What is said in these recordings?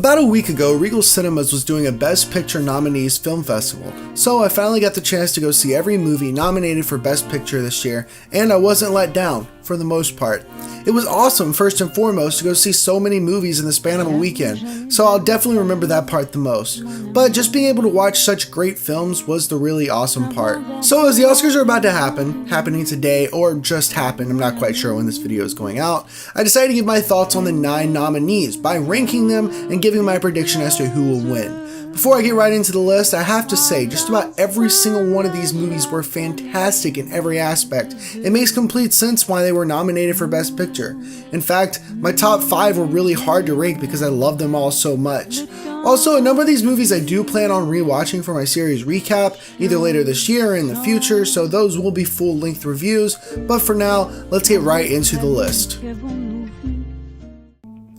About a week ago, Regal Cinemas was doing a Best Picture Nominees film festival, so I finally got the chance to go see every movie nominated for Best Picture this year, and I wasn't let down, for the most part. It was awesome, first and foremost, to go see so many movies in the span of a weekend, so I'll definitely remember that part the most. But just being able to watch such great films was the really awesome part. So as the Oscars are about to happening today, or just happened, I'm not quite sure when this video is going out, I decided to give my thoughts on the 9 nominees by ranking them and giving my prediction as to who will win. Before I get right into the list, I have to say, just about every single one of these movies were fantastic in every aspect. It makes complete sense why they were nominated for Best Picture. In fact, my top 5 were really hard to rank because I love them all so much. Also, a number of these movies I do plan on rewatching for my series recap, either later this year or in the future, so those will be full-length reviews, but for now, let's get right into the list.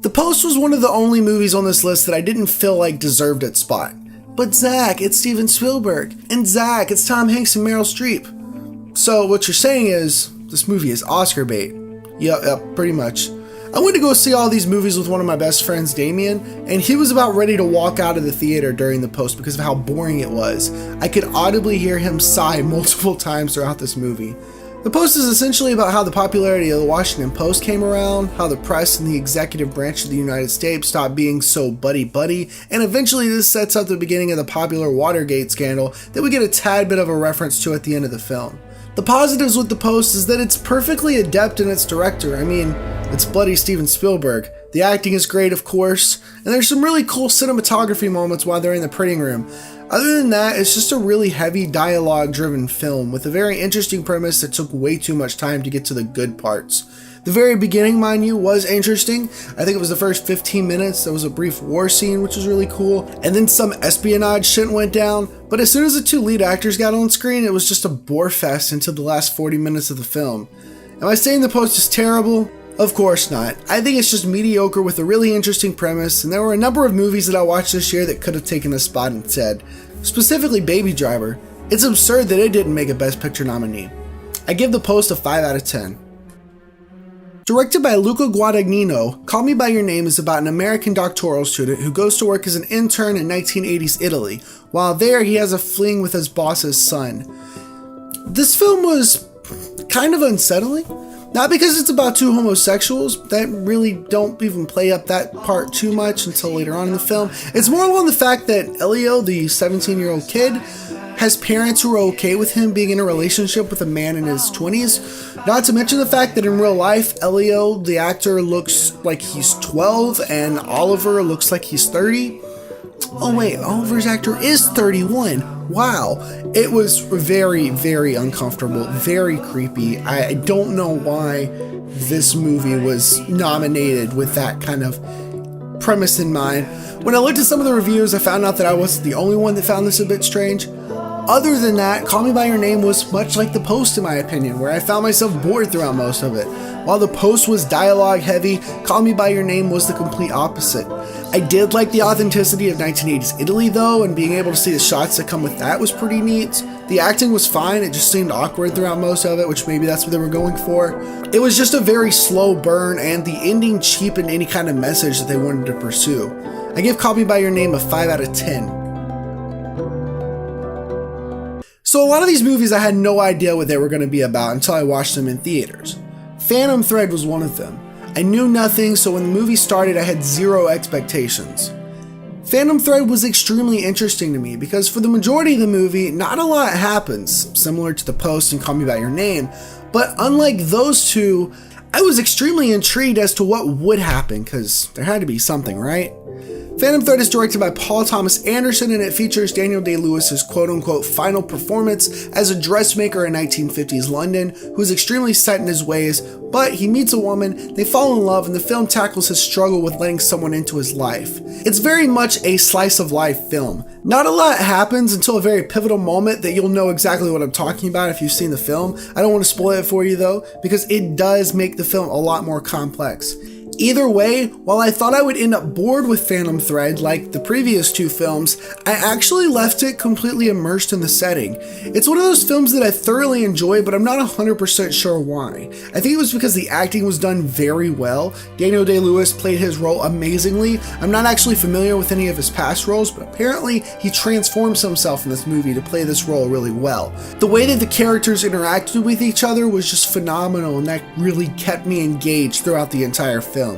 The Post was one of the only movies on this list that I didn't feel like deserved its spot. But Zach, it's Steven Spielberg. And Zach, it's Tom Hanks and Meryl Streep. So what you're saying is, this movie is Oscar bait. Yep, pretty much. I went to go see all these movies with one of my best friends, Damien, and he was about ready to walk out of the theater during The Post because of how boring it was. I could audibly hear him sigh multiple times throughout this movie. The Post is essentially about how the popularity of the Washington Post came around, how the press and the executive branch of the United States stopped being so buddy-buddy, and eventually this sets up the beginning of the popular Watergate scandal that we get a tad bit of a reference to at the end of the film. The positives with The Post is that it's perfectly adept in its director. I mean, it's bloody Steven Spielberg. The acting is great, of course, and there's some really cool cinematography moments while they're in the printing room. Other than that, it's just a really heavy dialogue-driven film with a very interesting premise that took way too much time to get to the good parts. The very beginning, mind you, was interesting. I think it was the first 15 minutes, there was a brief war scene, which was really cool, and then some espionage shit went down, but as soon as the 2 lead actors got on screen, it was just a bore fest until the last 40 minutes of the film. Am I saying The Post is terrible? Of course not. I think it's just mediocre with a really interesting premise, and there were a number of movies that I watched this year that could have taken a spot instead. Specifically Baby Driver. It's absurd that it didn't make a Best Picture nominee. I give The Post a 5 out of 10. Directed by Luca Guadagnino, Call Me By Your Name is about an American doctoral student who goes to work as an intern in 1980s Italy. While there, he has a fling with his boss's son. This film was kind of unsettling. Not because it's about 2 homosexuals that really don't even play up that part too much until later on in the film. It's more along the fact that Elio, the 17-year-old kid, has parents who are okay with him being in a relationship with a man in his 20s. Not to mention the fact that in real life, Elio, the actor, looks like he's 12 and Oliver looks like he's 30. Oh wait, Oliver's actor is 31. Wow. It was very, very uncomfortable, very creepy. I don't know why this movie was nominated with that kind of premise in mind. When I looked at some of the reviews, I found out that I wasn't the only one that found this a bit strange. Other than that, Call Me By Your Name was much like The Post in my opinion, where I found myself bored throughout most of it. While The Post was dialogue heavy, Call Me By Your Name was the complete opposite. I did like the authenticity of 1980s Italy though, and being able to see the shots that come with that was pretty neat. The acting was fine, it just seemed awkward throughout most of it, which maybe that's what they were going for. It was just a very slow burn, and the ending cheapened any kind of message that they wanted to pursue. I give Call Me By Your Name a 5 out of 10. So a lot of these movies I had no idea what they were going to be about until I watched them in theaters. Phantom Thread was one of them. I knew nothing, so when the movie started I had zero expectations. Phantom Thread was extremely interesting to me because for the majority of the movie, not a lot happens, similar to The Post and Call Me By Your Name, but unlike those two, I was extremely intrigued as to what would happen because there had to be something, right? Phantom Thread is directed by Paul Thomas Anderson and it features Daniel Day-Lewis's quote-unquote final performance as a dressmaker in 1950s London who is extremely set in his ways, but he meets a woman, they fall in love, and the film tackles his struggle with letting someone into his life. It's very much a slice of life film. Not a lot happens until a very pivotal moment that you'll know exactly what I'm talking about if you've seen the film. I don't want to spoil it for you though, because it does make the film a lot more complex. Either way, while I thought I would end up bored with Phantom Thread like the previous two films, I actually left it completely immersed in the setting. It's one of those films that I thoroughly enjoy, but I'm not 100% sure why. I think it was because the acting was done very well. Daniel Day-Lewis played his role amazingly. I'm not actually familiar with any of his past roles, but apparently he transforms himself in this movie to play this role really well. The way that the characters interacted with each other was just phenomenal, and that really kept me engaged throughout the entire film.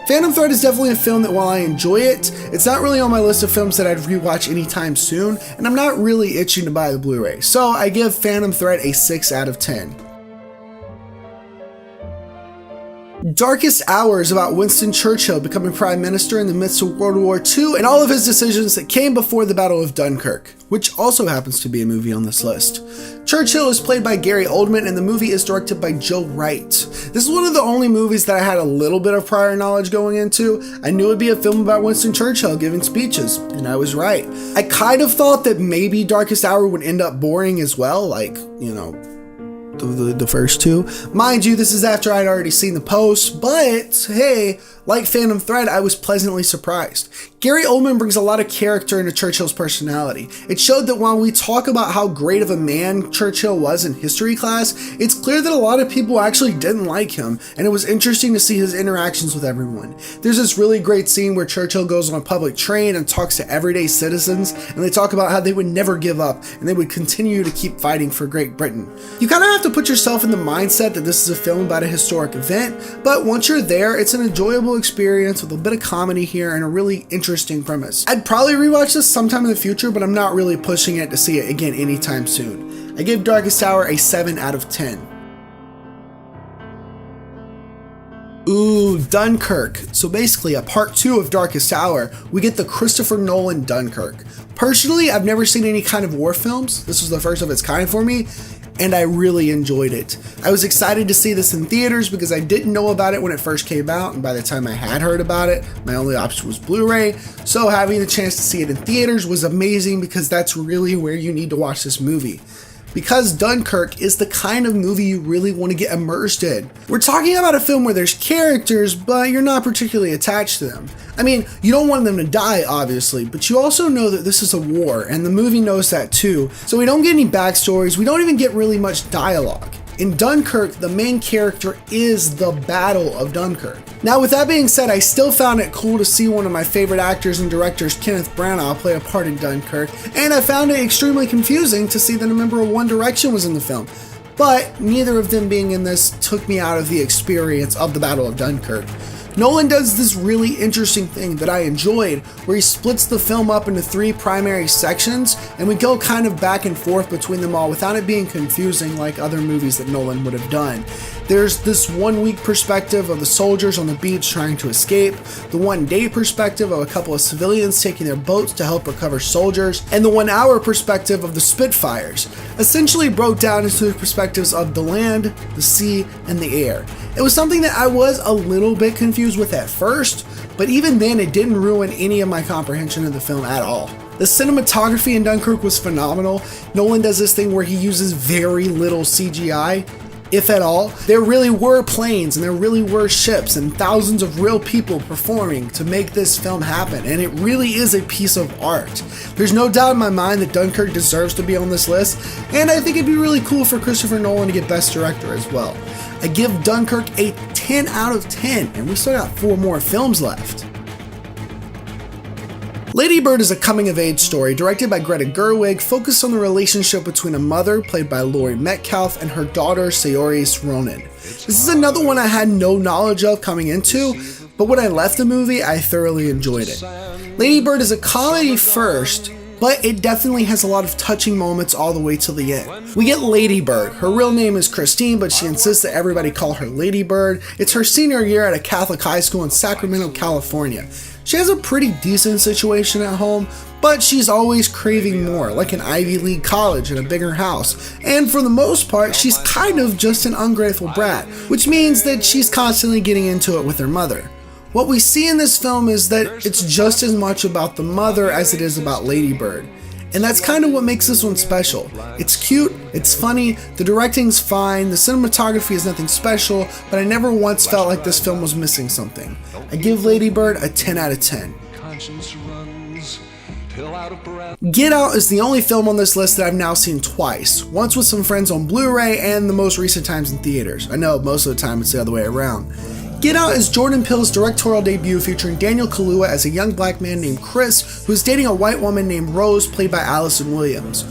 Phantom Thread is definitely a film that while I enjoy it, it's not really on my list of films that I'd rewatch anytime soon, and I'm not really itching to buy the Blu-ray. So I give Phantom Thread a 6 out of 10. Darkest Hour is about Winston Churchill becoming Prime Minister in the midst of World War II and all of his decisions that came before the Battle of Dunkirk, which also happens to be a movie on this list. Churchill is played by Gary Oldman and the movie is directed by Joe Wright. This is one of the only movies that I had a little bit of prior knowledge going into. I knew it'd be a film about Winston Churchill giving speeches, and I was right. I kind of thought that maybe Darkest Hour would end up boring as well, like, the first two. Mind you, this is after I'd already seen the post, but hey, like Phantom Thread, I was pleasantly surprised. Gary Oldman brings a lot of character into Churchill's personality. It showed that while we talk about how great of a man Churchill was in history class, it's clear that a lot of people actually didn't like him, and it was interesting to see his interactions with everyone. There's this really great scene where Churchill goes on a public train and talks to everyday citizens, and they talk about how they would never give up, and they would continue to keep fighting for Great Britain. You kind of have to put yourself in the mindset that this is a film about a historic event, but once you're there, it's an enjoyable experience with a bit of comedy here and a really interesting premise. I'd probably rewatch this sometime in the future, but I'm not really pushing it to see it again anytime soon. I give Darkest Hour a 7 out of 10. Ooh, Dunkirk. So basically, a part 2 of Darkest Hour, we get the Christopher Nolan Dunkirk. Personally, I've never seen any kind of war films. This was the first of its kind for me, and I really enjoyed it. I was excited to see this in theaters because I didn't know about it when it first came out, and by the time I had heard about it, my only option was Blu-ray, so having the chance to see it in theaters was amazing because that's really where you need to watch this movie. Because Dunkirk is the kind of movie you really want to get immersed in. We're talking about a film where there's characters, but you're not particularly attached to them. I mean, you don't want them to die, obviously, but you also know that this is a war, and the movie knows that too, so we don't get any backstories, we don't even get really much dialogue. In Dunkirk, the main character is the Battle of Dunkirk. Now, with that being said, I still found it cool to see one of my favorite actors and directors, Kenneth Branagh, play a part in Dunkirk, and I found it extremely confusing to see that a member of One Direction was in the film. But neither of them being in this took me out of the experience of the Battle of Dunkirk. Nolan does this really interesting thing that I enjoyed, where he splits the film up into 3 primary sections, and we go kind of back and forth between them all without it being confusing like other movies that Nolan would have done. There's this 1 week perspective of the soldiers on the beach trying to escape, the 1 day perspective of a couple of civilians taking their boats to help recover soldiers, and the 1 hour perspective of the Spitfires, essentially broke down into the perspectives of the land, the sea, and the air. It was something that I was a little bit confused with at first, but even then it didn't ruin any of my comprehension of the film at all. The cinematography in Dunkirk was phenomenal. Nolan does this thing where he uses very little CGI, if at all. There really were planes and there really were ships and thousands of real people performing to make this film happen, and it really is a piece of art. There's no doubt in my mind that Dunkirk deserves to be on this list, and I think it'd be really cool for Christopher Nolan to get Best Director as well. I give Dunkirk a 10 out of 10, and we still got 4 more films left. Lady Bird is a coming-of-age story directed by Greta Gerwig, focused on the relationship between a mother, played by Laurie Metcalf, and her daughter, Saoirse Ronan. This is another one I had no knowledge of coming into, but when I left the movie, I thoroughly enjoyed it. Lady Bird is a comedy first, but it definitely has a lot of touching moments all the way till the end. We get Lady Bird. Her real name is Christine, but she insists that everybody call her Lady Bird. It's her senior year at a Catholic high school in Sacramento, California. She has a pretty decent situation at home, but she's always craving more, like an Ivy League college and a bigger house. And for the most part, she's kind of just an ungrateful brat, which means that she's constantly getting into it with her mother. What we see in this film is that it's just as much about the mother as it is about Lady Bird. And that's kind of what makes this one special. It's cute, it's funny, the directing's fine, the cinematography is nothing special, but I never once felt like this film was missing something. I give Lady Bird a 10 out of 10. Get Out is the only film on this list that I've now seen twice, once with some friends on Blu-ray and the most recent times in theaters. I know most of the time it's the other way around. Get Out is Jordan Peele's directorial debut featuring Daniel Kaluuya as a young black man named Chris who is dating a white woman named Rose, played by Allison Williams.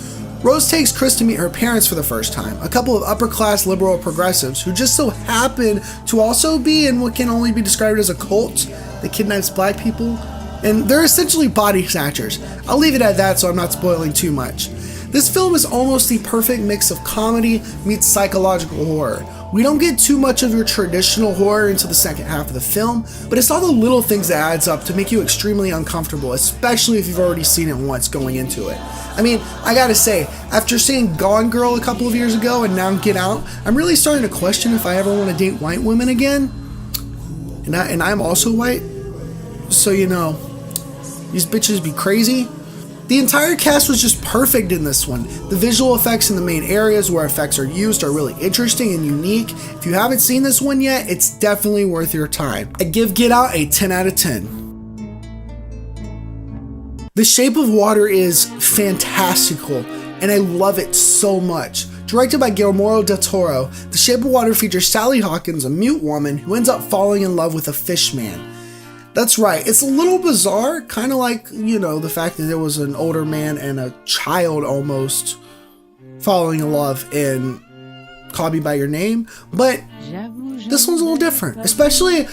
Rose takes Chris to meet her parents for the first time, a couple of upper-class liberal progressives who just so happen to also be in what can only be described as a cult that kidnaps black people. And they're essentially body snatchers. I'll leave it at that so I'm not spoiling too much. This film is almost the perfect mix of comedy meets psychological horror. We don't get too much of your traditional horror until the second half of the film, but it's all the little things that adds up to make you extremely uncomfortable, especially if you've already seen it once going into it. I mean, I gotta say, after seeing Gone Girl a couple of years ago and now Get Out, I'm really starting to question if I ever want to date white women again. And I'm also white, so you know, these bitches be crazy. The entire cast was just perfect in this one. The visual effects in the main areas where effects are used are really interesting and unique. If you haven't seen this one yet, it's definitely worth your time. I give Get Out a 10 out of 10. The Shape of Water is fantastical, and I love it so much. Directed by Guillermo del Toro, The Shape of Water features Sally Hawkins, a mute woman who ends up falling in love with a fish man. That's right, it's a little bizarre, kind of like, you know, the fact that there was an older man and a child almost falling in love in Call Me By Your Name, but this one's a little different, especially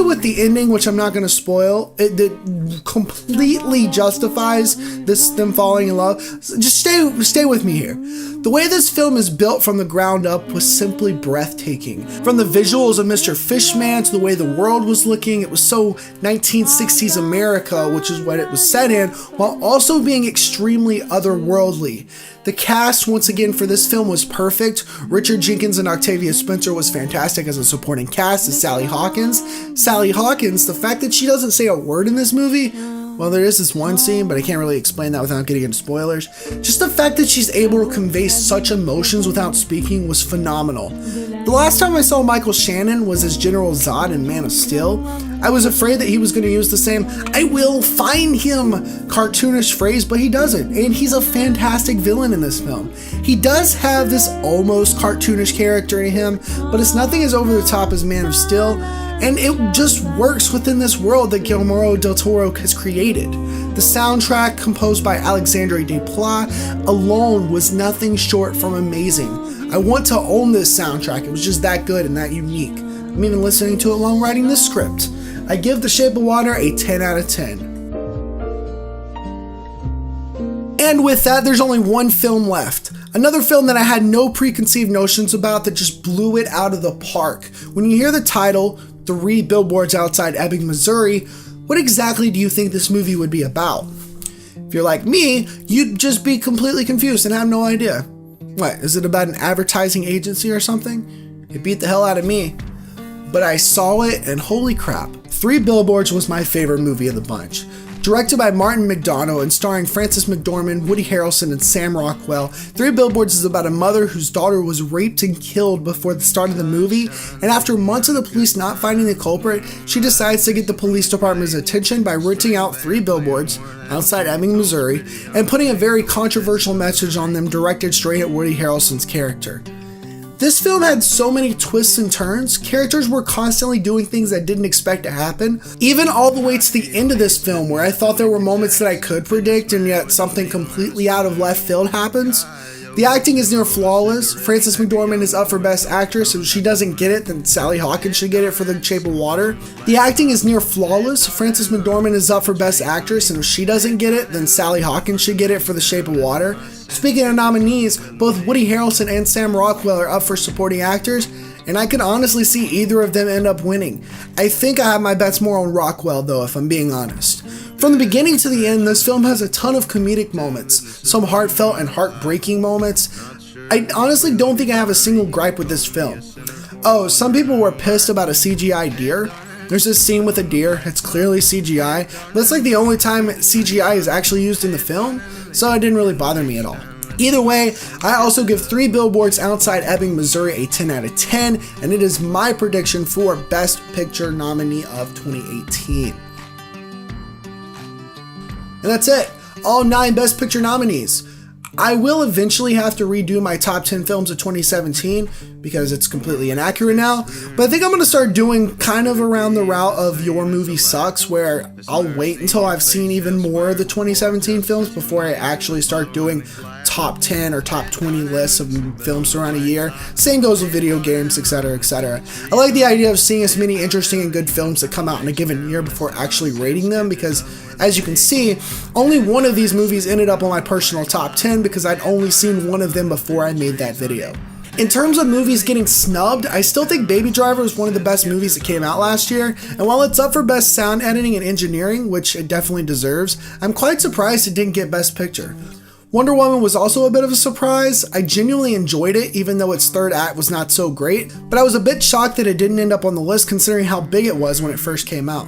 with the ending, which I'm not going to spoil. It completely justifies them falling in love. Just stay with me here. The way this film is built from the ground up was simply breathtaking. From the visuals of Mr. Fishman to the way the world was looking, it was so 1960s America, which is what it was set in, while also being extremely otherworldly. The cast, once again, for this film was perfect. Richard Jenkins and Octavia Spencer was fantastic as a supporting cast as Sally Hawkins. Sally Hawkins, the fact that she doesn't say a word in this movie, well, there is this one scene, but I can't really explain that without getting into spoilers. Just the fact that she's able to convey such emotions without speaking was phenomenal. The last time I saw Michael Shannon was as General Zod in Man of Steel. I was afraid that he was going to use the same "I will find him" cartoonish phrase, but he doesn't, and he's a fantastic villain in this film. He does have this almost cartoonish character in him, but it's nothing as over the top as Man of Steel, and it just works within this world that Guillermo del Toro has created. The soundtrack, composed by Alexandre Desplat, alone was nothing short from amazing. I want to own this soundtrack. It was just that good and that unique. I'm even listening to it while I'm writing this script. I give The Shape of Water a 10 out of 10. And with that, there's only one film left. Another film that I had no preconceived notions about that just blew it out of the park. When you hear the title, 3 Billboards Outside Ebbing, Missouri, what exactly do you think this movie would be about? If you're like me, you'd just be completely confused and have no idea. What, is it about an advertising agency or something? It beat the hell out of me. But I saw it and holy crap, 3 Billboards was my favorite movie of the bunch. Directed by Martin McDonough and starring Frances McDormand, Woody Harrelson, and Sam Rockwell, 3 Billboards is about a mother whose daughter was raped and killed before the start of the movie, and after months of the police not finding the culprit, she decides to get the police department's attention by renting out 3 billboards outside Ebbing, Missouri, and putting a very controversial message on them directed straight at Woody Harrelson's character. This film had so many twists and turns, characters were constantly doing things I didn't expect to happen, even all the way to the end of this film where I thought there were moments that I could predict and yet something completely out of left field happens. The acting is near flawless. Frances McDormand is up for Best Actress, and if she doesn't get it, then Sally Hawkins should get it for The Shape of Water. The acting is near flawless. Frances McDormand is up for Best Actress, and if she doesn't get it, then Sally Hawkins should get it for The Shape of Water. Speaking of nominees, both Woody Harrelson and Sam Rockwell are up for supporting actors, and I could honestly see either of them end up winning. I think I have my bets more on Rockwell though, if I'm being honest. From the beginning to the end, this film has a ton of comedic moments, some heartfelt and heartbreaking moments. I honestly don't think I have a single gripe with this film. Oh, some people were pissed about a CGI deer. There's this scene with a deer, it's clearly CGI, but it's like the only time CGI is actually used in the film, so it didn't really bother me at all. Either way, I also give 3 Billboards Outside Ebbing, Missouri a 10 out of 10, and it is my prediction for Best Picture nominee of 2018. And that's it, all 9 Best Picture nominees. I will eventually have to redo my top 10 films of 2017 because it's completely inaccurate now, but I think I'm going to start doing kind of around the route of Your Movie Sucks, where I'll wait until I've seen even more of the 2017 films before I actually start doing top 10 or top 20 lists of films around a year. Same goes with video games, etc., etc. I like the idea of seeing as many interesting and good films that come out in a given year before actually rating them, because as you can see, only one of these movies ended up on my personal top 10 because I'd only seen one of them before I made that video. In terms of movies getting snubbed, I still think Baby Driver is one of the best movies that came out last year, and while it's up for Best Sound Editing and Engineering, which it definitely deserves, I'm quite surprised it didn't get Best Picture. Wonder Woman was also a bit of a surprise. I genuinely enjoyed it, even though its third act was not so great, but I was a bit shocked that it didn't end up on the list considering how big it was when it first came out.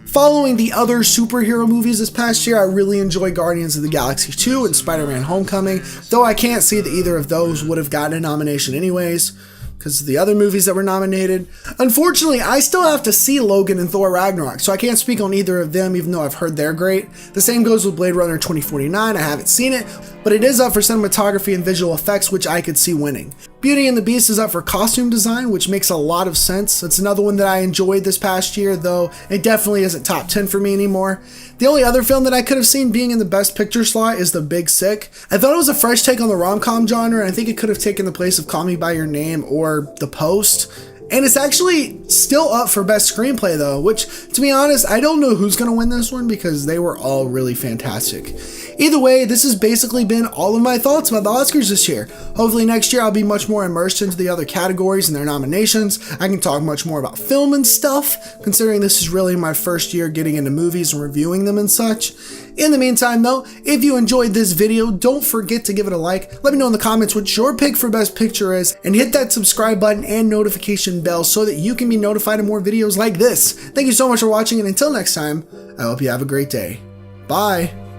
Following the other superhero movies this past year, I really enjoyed Guardians of the Galaxy 2 and Spider-Man Homecoming, though I can't see that either of those would have gotten a nomination anyways, because of the other movies that were nominated. Unfortunately, I still have to see Logan and Thor Ragnarok, so I can't speak on either of them even though I've heard they're great. The same goes with Blade Runner 2049, I haven't seen it, but it is up for cinematography and visual effects, which I could see winning. Beauty and the Beast is up for costume design, which makes a lot of sense. It's another one that I enjoyed this past year, though it definitely isn't top 10 for me anymore. The only other film that I could have seen being in the Best Picture slot is The Big Sick. I thought it was a fresh take on the rom-com genre, and I think it could have taken the place of Call Me By Your Name or The Post. And it's actually still up for Best Screenplay though, which, to be honest, I don't know who's going to win this one because they were all really fantastic. Either way, this has basically been all of my thoughts about the Oscars this year. Hopefully next year I'll be much more immersed into the other categories and their nominations. I can talk much more about film and stuff, considering this is really my first year getting into movies and reviewing them and such. In the meantime though, if you enjoyed this video, don't forget to give it a like. Let me know in the comments what your pick for Best Picture is, and hit that subscribe button and notification bell so that you can be notified of more videos like this. Thank you so much for watching, and until next time, I hope you have a great day. Bye!